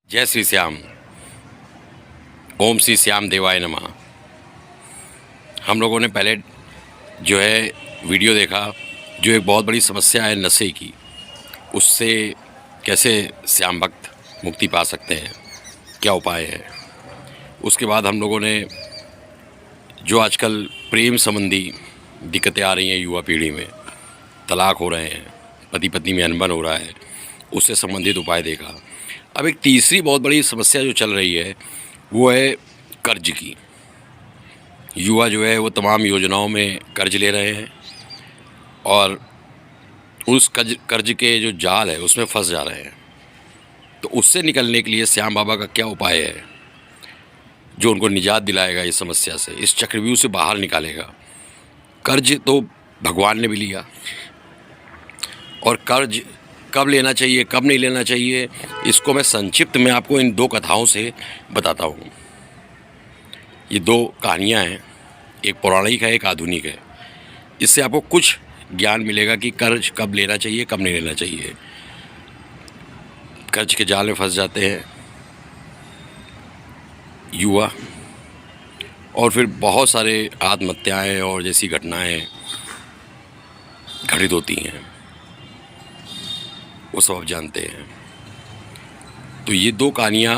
जय श्री श्याम। ओम श्री श्याम देवाय नमः। हम लोगों ने पहले जो है वीडियो देखा, जो एक बहुत बड़ी समस्या है नशे की, उससे कैसे श्याम भक्त मुक्ति पा सकते हैं, क्या उपाय है। उसके बाद हम लोगों ने जो आजकल प्रेम संबंधी दिक्कतें आ रही हैं युवा पीढ़ी में, तलाक हो रहे हैं, पति पत्नी में अनबन हो रहा है, उससे संबंधित उपाय देखा। अब एक तीसरी बहुत बड़ी समस्या जो चल रही है वो है कर्ज की। युवा जो है वो तमाम योजनाओं में कर्ज ले रहे हैं और उस कर्ज के जो जाल है उसमें फंस जा रहे हैं। तो उससे निकलने के लिए श्याम बाबा का क्या उपाय है जो उनको निजात दिलाएगा इस समस्या से, इस चक्रव्यूह से बाहर निकालेगा। कर्ज तो भगवान ने भी लिया, और कर्ज कब लेना चाहिए कब नहीं लेना चाहिए, इसको मैं संक्षिप्त में आपको इन दो कथाओं से बताता हूँ। ये दो कहानियाँ हैं, एक पौराणिक है एक आधुनिक है। इससे आपको कुछ ज्ञान मिलेगा कि कर्ज कब लेना चाहिए कब नहीं लेना चाहिए। कर्ज के जाल में फंस जाते हैं युवा, और फिर बहुत सारे आत्महत्याएं और जैसी घटनाएं घटित होती हैं, वो सब आप जानते हैं। तो ये दो कहानियाँ,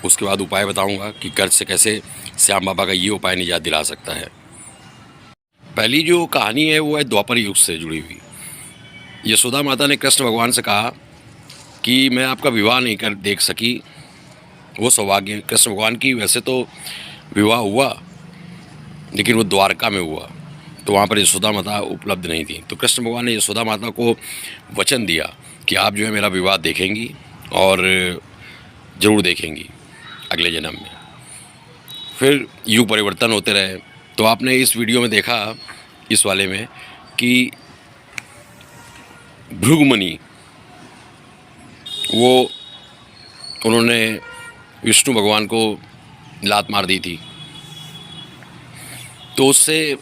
उसके बाद उपाय बताऊंगा कि कर्ज से कैसे श्याम बाबा का ये उपाय निजात दिला सकता है। पहली जो कहानी है वो है द्वापर युग से जुड़ी हुई। यशोदा माता ने कृष्ण भगवान से कहा कि मैं आपका विवाह नहीं कर देख सकी, वो सौभाग्य कृष्ण भगवान की। वैसे तो विवाह हुआ लेकिन वो द्वारका में हुआ, तो वहाँ पर यशोदा माता उपलब्ध नहीं थी। तो कृष्ण भगवान ने यशोदा माता को वचन दिया कि आप जो है मेरा विवाह देखेंगी और ज़रूर देखेंगी अगले जन्म में। फिर युग परिवर्तन होते रहे। तो आपने इस वीडियो में देखा, इस वाले में, कि भृगुमुनि वो उन्होंने विष्णु भगवान को लात मार दी थी, तो उससे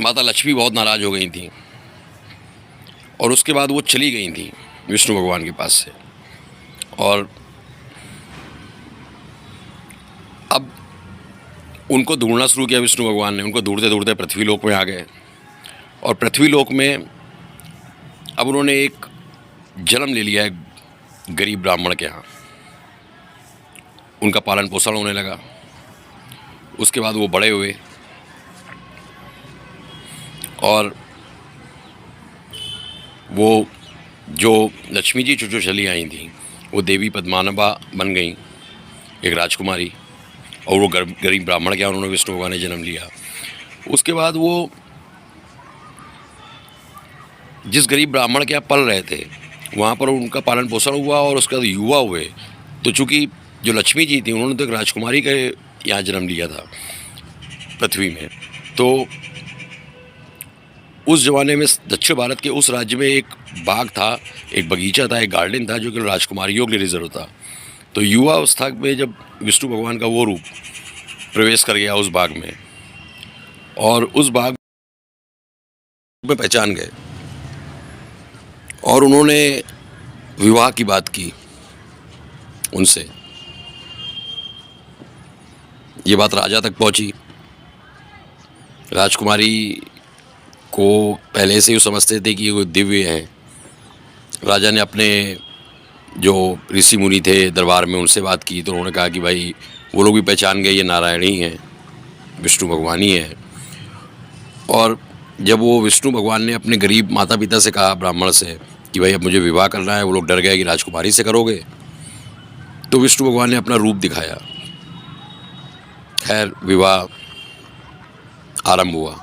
माता लक्ष्मी बहुत नाराज़ हो गई थी और उसके बाद वो चली गई थी विष्णु भगवान के पास से। और अब उनको ढूंढना शुरू किया विष्णु भगवान ने। उनको ढूंढते ढूंढते पृथ्वी लोक में आ गए, और पृथ्वी लोक में अब उन्होंने एक जन्म ले लिया है गरीब ब्राह्मण के यहाँ। उनका पालन पोषण होने लगा। उसके बाद वो बड़े हुए और वो जो लक्ष्मी जी जो चली आई थी वो देवी पद्मानबा बन गई, एक राजकुमारी। और वो गरीब ब्राह्मण के यहाँ उन्होंने विष्णु भगवान ने जन्म लिया। उसके बाद वो जिस गरीब ब्राह्मण के यहाँ पल रहे थे वहाँ पर उनका पालन पोषण हुआ, और उसके बाद युवा हुए। तो चूँकि जो लक्ष्मी जी थी उन्होंने तो एक राजकुमारी के यहाँ जन्म लिया था पृथ्वी में। तो उस ज़माने में दक्षिण भारत के उस राज्य में एक बाग था, एक बगीचा था, एक गार्डन था जो कि राजकुमारियों के लिए रिजर्व था। तो युवा अवस्था में जब विष्णु भगवान का वो रूप प्रवेश कर गया उस बाग में, और उस बाग में पहचान गए, और उन्होंने विवाह की बात की उनसे। ये बात राजा तक पहुंची। राजकुमारी को पहले से ही समझते थे कि वो दिव्य हैं। राजा ने अपने जो ऋषि मुनि थे दरबार में उनसे बात की, तो उन्होंने कहा कि भाई वो लोग भी पहचान गए ये नारायण ही हैं, विष्णु भगवान ही हैं। और जब वो विष्णु भगवान ने अपने गरीब माता पिता से कहा, ब्राह्मण से, कि भाई अब मुझे विवाह करना है, वो लोग डर गए कि राजकुमारी से करोगे। तो विष्णु भगवान ने अपना रूप दिखाया। खैर विवाह आरंभ हुआ।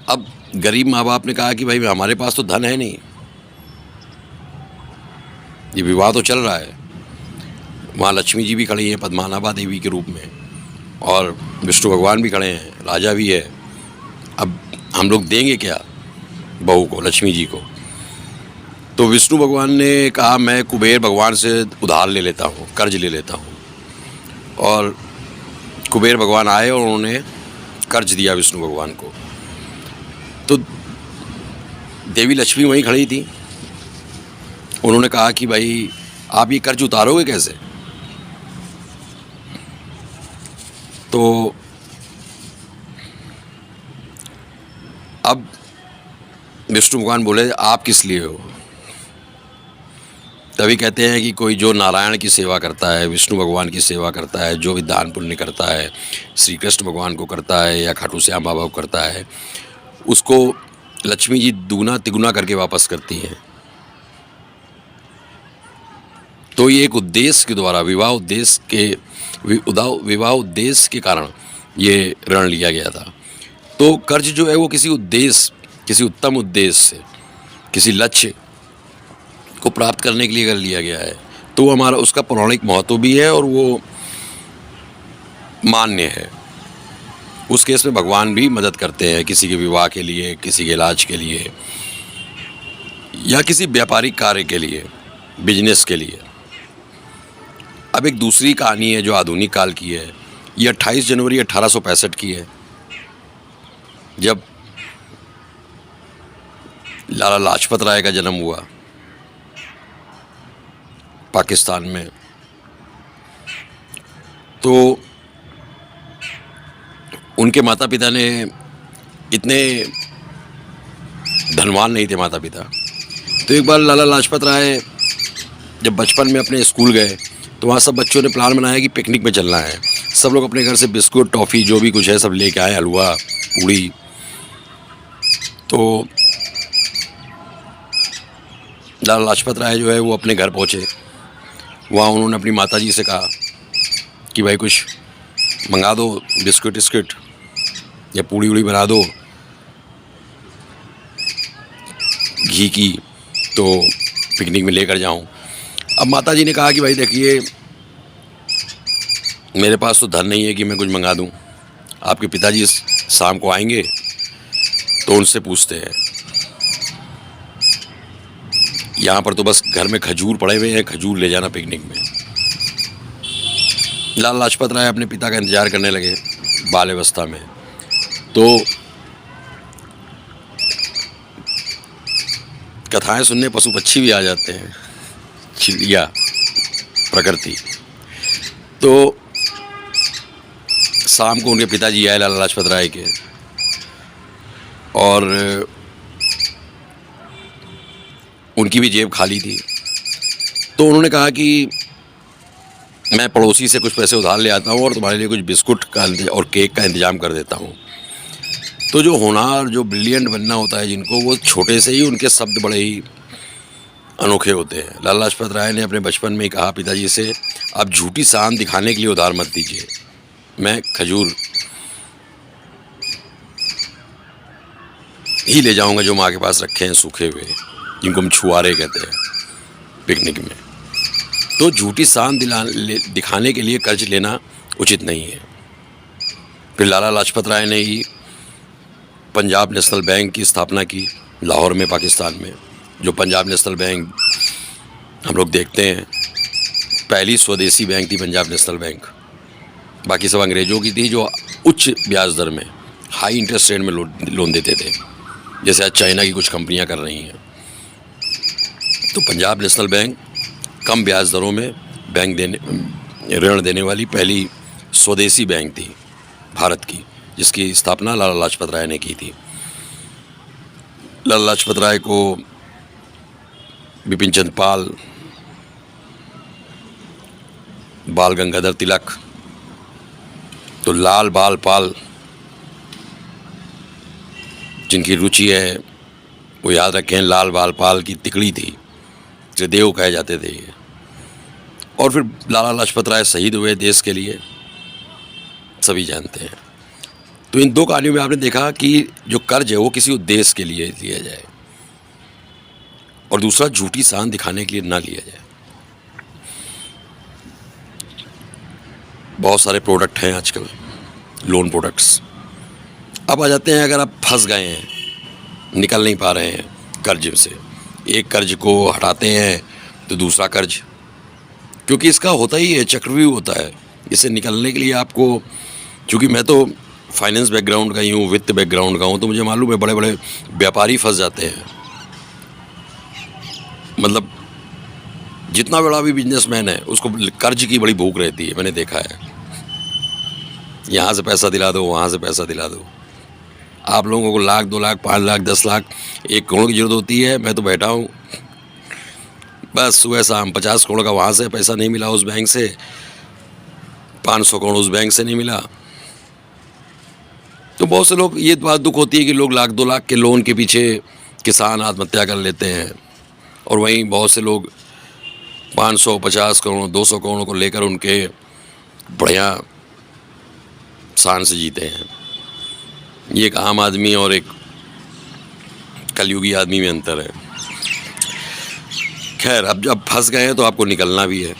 अब गरीब माँ बाप ने कहा कि भाई हमारे पास तो धन है नहीं, ये विवाह तो चल रहा है, वहाँ लक्ष्मी जी भी खड़ी हैं पद्मानाभा देवी के रूप में, और विष्णु भगवान भी खड़े हैं, राजा भी है। अब हम लोग देंगे क्या बहू को, लक्ष्मी जी को। तो विष्णु भगवान ने कहा मैं कुबेर भगवान से उधार ले लेता हूँ, कर्ज ले लेता हूँ। और कुबेर भगवान आए और उन्होंने कर्ज दिया विष्णु भगवान को। तो देवी लक्ष्मी वहीं खड़ी थी। उन्होंने कहा कि भाई आप ये कर्ज उतारोगे कैसे? तो अब विष्णु भगवान बोले आप किस लिए हो? तभी कहते हैं कि कोई जो नारायण की सेवा करता है, विष्णु भगवान की सेवा करता है, जो भी दान पुण्य करता है, श्री कृष्ण भगवान को करता है या खाटू श्याम बाबा को करता है, उसको लक्ष्मी जी दुगना तिगुना करके वापस करती हैं। तो ये एक उद्देश्य के द्वारा विवाह उद्देश्य के कारण ये ऋण लिया गया था। तो कर्ज जो है वो किसी उद्देश्य, किसी उत्तम उद्देश्य से, किसी लक्ष्य को प्राप्त करने के लिए अगर लिया गया है तो हमारा उसका पौराणिक महत्व भी है और वो मान्य है। उस केस में भगवान भी मदद करते हैं किसी के विवाह के लिए, किसी के इलाज के लिए या किसी व्यापारिक कार्य के लिए, बिजनेस के लिए। अब एक दूसरी कहानी है जो आधुनिक काल की है। ये 28 जनवरी 1865 की है, जब लाला लाजपत राय का जन्म हुआ पाकिस्तान में। तो उनके माता पिता ने इतने धनवान नहीं थे माता पिता। तो एक बार लाला लाजपत राय जब बचपन में अपने स्कूल गए तो वहाँ सब बच्चों ने प्लान बनाया कि पिकनिक में चलना है। सब लोग अपने घर से बिस्कुट, टॉफ़ी, जो भी कुछ है सब लेके आए, हलवा, पूड़ी। तो लाला लाजपत राय जो है वो अपने घर पहुँचे। वहाँ उन्होंने अपनी माताजी से कहा कि भाई कुछ मंगा दो, बिस्कुट विस्कुट या पूड़ी उड़ी बना दो घी की, तो पिकनिक में लेकर जाऊं। अब माताजी ने कहा कि भाई देखिए मेरे पास तो धन नहीं है कि मैं कुछ मंगा दूं। आपके पिताजी शाम को आएंगे तो उनसे पूछते हैं। यहाँ पर तो बस घर में खजूर पड़े हुए हैं, खजूर ले जाना पिकनिक में। लाला लाजपत राय अपने पिता का इंतज़ार करने लगे बाल अवस्था में। तो कथाएं सुनने पशु पक्षी भी आ जाते हैं, चिड़िया, प्रकृति। तो शाम को उनके पिताजी आए लाला लाजपत राय के, और उनकी भी जेब खाली थी। तो उन्होंने कहा कि मैं पड़ोसी से कुछ पैसे उधार ले आता हूँ और तुम्हारे लिए कुछ बिस्कुट का और केक का इंतज़ाम कर देता हूँ। तो जो होनहार, जो ब्रिलियंट बनना होता है जिनको, वो छोटे से ही उनके शब्द बड़े ही अनोखे होते हैं। लाला लाजपत राय ने अपने बचपन में ही कहा पिताजी से, आप झूठी शान दिखाने के लिए उधार मत दीजिए, मैं खजूर ही ले जाऊंगा जो माँ के पास रखे हैं सूखे हुए, जिनको हम छुआरे कहते हैं पिकनिक में। तो झूठी शान दिखाने के लिए कर्ज लेना उचित नहीं है। फिर लाला लाजपत राय ने ही पंजाब नेशनल बैंक की स्थापना की लाहौर में, पाकिस्तान में। जो पंजाब नेशनल बैंक हम लोग देखते हैं, पहली स्वदेशी बैंक थी पंजाब नेशनल बैंक। बाकी सब अंग्रेज़ों की थी जो उच्च ब्याज दर में, हाई इंटरेस्ट रेट में लोन देते थे, जैसे आज चाइना की कुछ कंपनियां कर रही हैं। तो पंजाब नेशनल बैंक कम ब्याज दरों में ऋण देने वाली पहली स्वदेशी बैंक थी भारत की, जिसकी स्थापना लाला लाजपत राय ने की थी। लाला लाजपत राय को बिपिन चंद्र पाल, बाल गंगाधर तिलक, तो लाल बाल पाल जिनकी रुचि है वो याद रखें, लाल बाल पाल की तिकड़ी थी, त्रिदेव कहे जाते थे ये। और फिर लाला लाजपत राय शहीद हुए देश के लिए, सभी जानते हैं। तो इन दो कहानियों में आपने देखा कि जो कर्ज है वो किसी उद्देश्य के लिए लिया जाए और दूसरा झूठी शान दिखाने के लिए ना लिया जाए। बहुत सारे प्रोडक्ट हैं आजकल, लोन प्रोडक्ट्स। अब आ जाते हैं, अगर आप फंस गए हैं, निकल नहीं पा रहे हैं कर्ज से, एक कर्ज को हटाते हैं तो दूसरा कर्ज, क्योंकि इसका होता ही है, चक्रव्यूह होता है। इससे निकलने के लिए आपको, चूँकि मैं तो फाइनेंस बैकग्राउंड का ही हूँ, वित्त बैकग्राउंड का हूँ, तो मुझे मालूम है बड़े बड़े व्यापारी फंस जाते हैं। मतलब जितना बड़ा भी बिजनेसमैन है उसको कर्ज की बड़ी भूख रहती है, मैंने देखा है। यहाँ से पैसा दिला दो, वहाँ से पैसा दिला दो। आप लोगों को लाख, 2 लाख, 5 लाख, 10 लाख, 1 करोड़ की ज़रूरत होती है। मैं तो बैठा हूँ बस सुबह शाम, 50 करोड़ का वहाँ से पैसा नहीं मिला, उस बैंक से 500 करोड़ उस बैंक से नहीं मिला। तो बहुत से लोग, ये बात दुख होती है कि लोग लाख 2 लाख के लोन के पीछे किसान आत्महत्या कर लेते हैं, और वहीं बहुत से लोग 500, 50 करोड़, 200 करोड़ को लेकर उनके बढ़िया शान से जीते हैं। ये एक आम आदमी और एक कलयुगी आदमी में अंतर है। खैर, अब जब फंस गए हैं तो आपको निकलना भी है।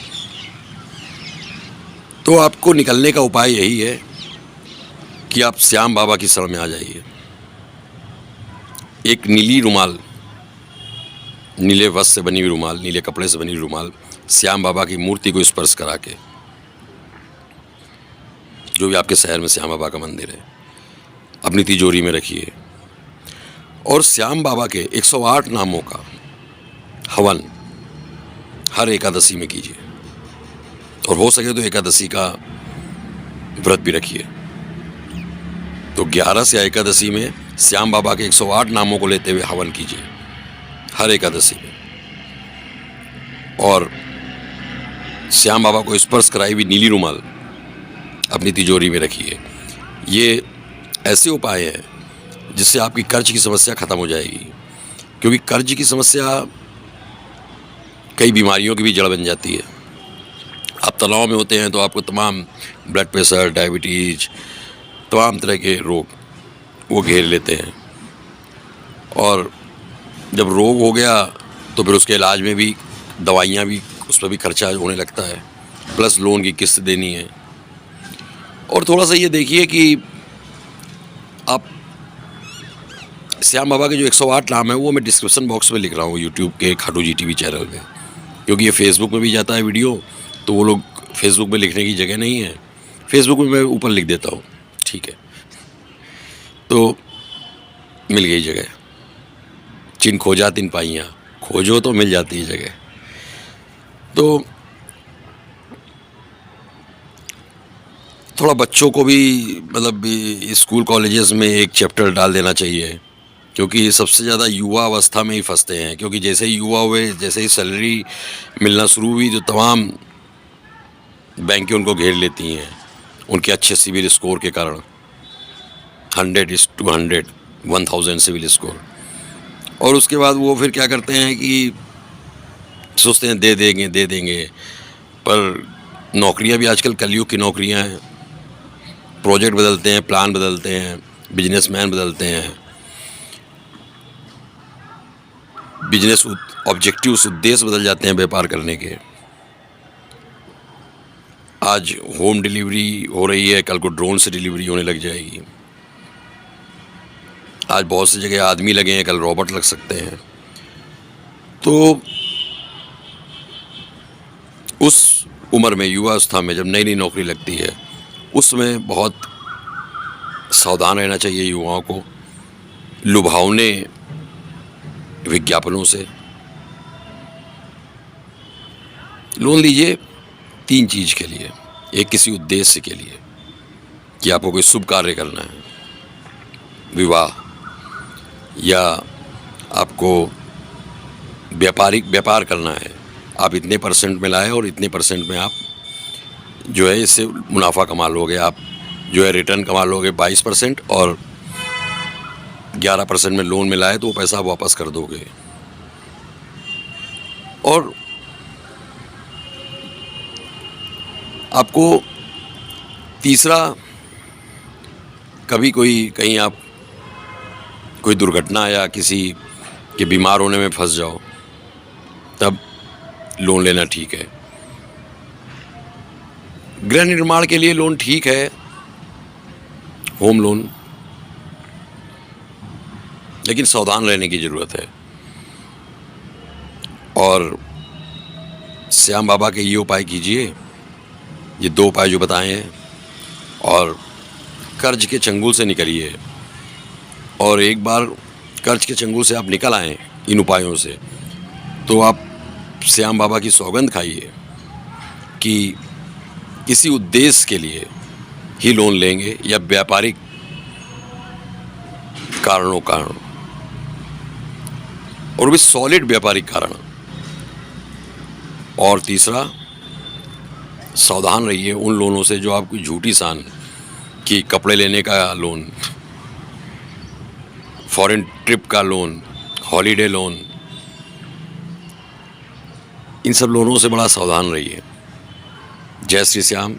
तो आपको निकलने का उपाय यही है कि आप श्याम बाबा की शरण में आ जाइए। एक नीली रुमाल, नीले वस्त्र से बनी हुई रुमाल, नीले कपड़े से बनी हुई रुमाल, श्याम बाबा की मूर्ति को स्पर्श करा के, जो भी आपके शहर में श्याम बाबा का मंदिर है, अपनी तिजोरी में रखिए। और श्याम बाबा के 108 नामों का हवन हर एकादशी में कीजिए, और हो सके तो एकादशी का व्रत भी रखिए। तो 11 से एकादशी में श्याम बाबा के 108 नामों को लेते हुए हवन कीजिए हर एकादशी में। और श्याम बाबा को स्पर्श कराई हुई नीली रुमाल अपनी तिजोरी में रखिए। ये ऐसे उपाय हैं जिससे आपकी कर्ज की समस्या ख़त्म हो जाएगी, क्योंकि कर्ज की समस्या कई बीमारियों की भी जड़ बन जाती है। आप तनाव में होते हैं तो आपको तमाम ब्लड प्रेशर, डायबिटीज़, तमाम तरह के रोग वो घेर लेते हैं। और जब रोग हो गया तो फिर उसके इलाज में भी, दवाइयाँ भी, उस पर भी खर्चा होने लगता है, प्लस लोन की किस्त देनी है। और थोड़ा सा ये देखिए कि आप श्याम बाबा के जो 108 नाम है वो मैं डिस्क्रिप्शन बॉक्स में लिख रहा हूँ यूट्यूब के खाटू जी टीवी चैनल में, क्योंकि ये फेसबुक में भी जाता है वीडियो, तो वो लोग फेसबुक में लिखने की जगह नहीं है, फेसबुक में मैं ऊपर लिख देता हूँ, ठीक है। तो मिल गई जगह, चिन खोजा तिन पाइयाँ, खोजो तो मिल जाती है जगह। तो थोड़ा बच्चों को भी, मतलब स्कूल कॉलेजेस में एक चैप्टर डाल देना चाहिए, क्योंकि सबसे ज़्यादा युवा अवस्था में ही फंसते हैं। क्योंकि जैसे ही युवा हुए, जैसे ही सैलरी मिलना शुरू हुई, तो तमाम बैंकें उनको घेर लेती हैं उनके अच्छे सिविल स्कोर के कारण। 100/200, 1000 सिविल स्कोर। और उसके बाद वो फिर क्या करते हैं कि सोचते हैं दे देंगे, पर नौकरियां भी आजकल कलयुग की नौकरियां हैं। प्रोजेक्ट बदलते हैं, प्लान बदलते हैं, बिजनेसमैन बदलते हैं, बिजनेस ऑब्जेक्टिव्स, उद्देश्य बदल जाते हैं व्यापार करने के। आज होम डिलीवरी हो रही है, कल को ड्रोन से डिलीवरी होने लग जाएगी। आज बहुत सी जगह आदमी लगे हैं, कल रोबोट लग सकते हैं। तो उस उम्र में, युवा अवस्था में, जब नई नई नौकरी लगती है, उसमें बहुत सावधान रहना चाहिए युवाओं को लुभावने विज्ञापनों से। लोन लीजिए 3 चीज़ के लिए। एक, किसी उद्देश्य के लिए कि आपको कोई शुभ कार्य करना है, विवाह, या आपको व्यापार करना है। आप इतने % में लाए और इतने % में आप जो है इससे मुनाफा कमा लोगे, आप जो है रिटर्न कमा लोगे 22%, और 11% में लोन में लाए तो वो पैसा आप वापस कर दोगे। और आपको तीसरा, कभी कहीं आप कोई दुर्घटना या किसी के बीमार होने में फंस जाओ, तब लोन लेना ठीक है। गृह निर्माण के लिए लोन ठीक है, होम लोन, लेकिन सावधान रहने की ज़रूरत है। और श्याम बाबा के ये उपाय कीजिए, ये 2 उपाय जो बताए हैं, और कर्ज के चंगुल से निकलिए। और एक बार कर्ज के चंगुल से आप निकल आएँ इन उपायों से, तो आप श्याम बाबा की सौगंध खाइए कि किसी उद्देश्य के लिए ही लोन लेंगे या व्यापारिक कारण और भी सॉलिड व्यापारिक कारण। और तीसरा, सावधान रहिए उन लोनों से जो आपकी झूठी सान कि कपड़े लेने का लोन, फॉरेन ट्रिप का लोन, हॉलीडे लोन, इन सब लोनों से बड़ा सावधान रहिए। जय श्री श्याम।